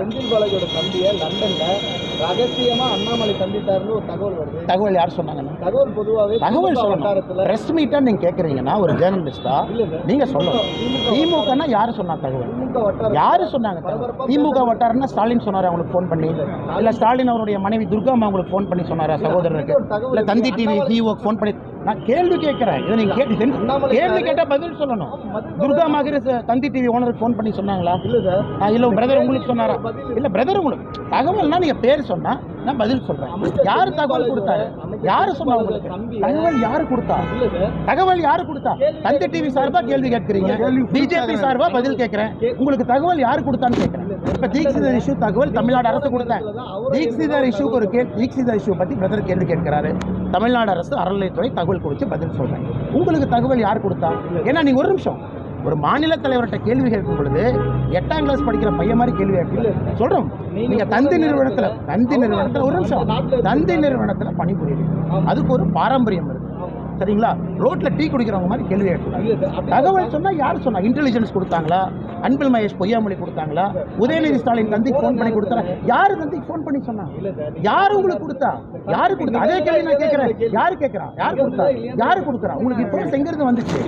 செந்தில் பாலாஜியோட தம்பியை லண்டன்ல ரகசியமா அண்ணாமலை சந்தித்தாருன்னு ஒரு தகவல் வருது. தகவல் யார் சொன்னாங்க? தகவல் பொதுவாகவே தகவல் வட்டாரத்தில் பிரஸ் மீட்டா நீங்க கேட்குறீங்கன்னா ஒரு ஜேர்னலிஸ்டா நீங்க சொல்லணும். திமுகனா யாரு சொன்னா தகவல்? யாரு சொன்னாங்க? திமுக வட்டாரம்னா ஸ்டாலின் சொன்னாரு அவங்களுக்கு ஃபோன் பண்ணி, இல்ல ஸ்டாலின் அவருடைய மனைவி துர்காமா அவங்களுக்கு ஃபோன் பண்ணி சொன்னாரா சகோதரருக்கு, இல்ல தந்தி டிவி சிஓக்கு ஃபோன் பண்ணி? நான் கேள்வி கேட்கிறேன். இதை நீங்க கேள்வி கேட்டா பதில் சொல்லணும். துர்கா மகிர தந்தி டிவி ஓனருக்கு ஃபோன் பண்ணி சொன்னாங்களா? இல்ல பிரதர் உங்களுக்கு சொன்னாரா? இல்ல பிரதர் உங்களுக்கு தகவல்னா நீங்க பேர் சொன்னா நான் பதில் சொல்றேன். யாரு தகவல் கொடுத்தாரு? யாரு சொன்னா உங்களுக்கு தகவல்? யாரு கொடுத்தா தகவல்? யாரு கொடுத்தா? தந்தி டிவி சார்பா கேள்வி கேட்கறீங்க, பிஜேபி சார்பா பதில் கேட்கிறேன். உங்களுக்கு தகவல் யாரு கொடுத்தான்னு கேட்கிறேன். இப்ப தீக்ஷிதர் இஷ்யூ தகவல் தமிழ்நாடு அரசு கொடுத்தேன். தீக்ஷிதர் இஷ்யூக்கு ஒரு தீக்ஷிதர் இஷ்யூ பத்தி பிரதர் கேள்வி கேட்கிறாரு. தமிழ்நாடு அரசு அறநிலையத்துறை தகவல் கொடுத்து பதில் சொல்றேன். உங்களுக்கு தகவல் யார் கொடுத்தா? ஏன்னா நீங்க ஒரு நிமிஷம் ஒரு மாநில தலைவர்கிட்ட கேள்வி கேட்கும் பொழுது 8ஆம் கிளாஸ் படிக்கிற பையன் மாதிரி கேள்வி கேட்கல. சொல்றோம், நீங்க தந்தி நிறுவனத்துல ஒரு நிமிஷம் தந்தி நிறுவனத்துல பணிபுரியுறீங்க, அதுக்கு ஒரு பாரம்பரியம் இருக்கு சரிங்களா? ரோட்ல டீ குடிக்கிறவங்க மாதிரி கேள்வி கேட்கலாம். தகவல் சொன்னா யார் சொன்னா? இன்டெலிஜென்ஸ் கொடுத்தாங்களா? அன்பில் மகேஷ் பொய்யாமொழி கொடுத்தாங்களா? உதயநிதி ஸ்டாலின் தந்திக்கு ஃபோன் பண்ணி கொடுத்தாரா? யாரு தந்திக்கு ஃபோன் பண்ணி சொன்னா? யாரு உங்களுக்கு கொடுத்தா? யாரு கொடுத்தா? அதே கேள்வி நான் கேட்கிறேன். யாரு கேட்கறா? யாரு கொடுத்தா? யாரு கொடுக்குறா? உங்களுக்கு இப்போ எங்கிருந்து வந்துச்சு?